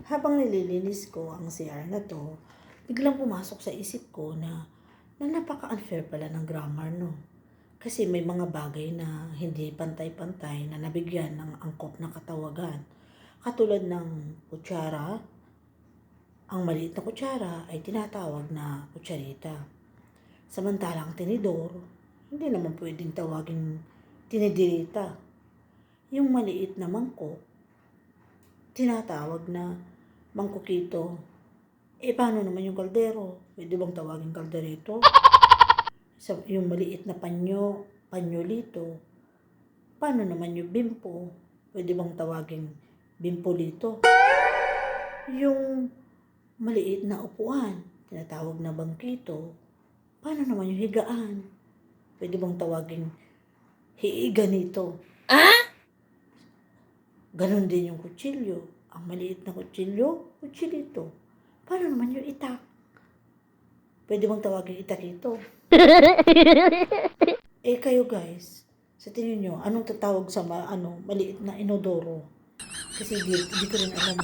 Habang nililinis ko ang CR na to, biglang pumasok sa isip ko na napaka-unfair pala ng grammar, no? Kasi may mga bagay na hindi pantay-pantay na nabigyan ng angkop na katawagan. Katulad ng kutsara, ang maliit na kutsara ay tinatawag na kutsarita. Samantalang tinidor, hindi naman pwedeng tawaging tinidirita. Yung maliit na mangkok, tinatawag na mangkukito. Paano naman yung kaldero? Pwede bang tawagin kalderito? Yung maliit na panyolito. Paano naman yung bimpo? Pwede bang tawagin bimpolito? Yung maliit na upuan, tinatawag na bangkito. Paano naman yung higaan? Pwede bang tawagin hiiganito? Ganon din yung kutsilyo. Ang maliit na kutsilyo, kutsilito. Paano naman yung itak? Pwede bang tawagin itakito? Kayo guys, sa tingin nyo, anong tatawag sa maliit na inodoro? Kasi di ko rin alam.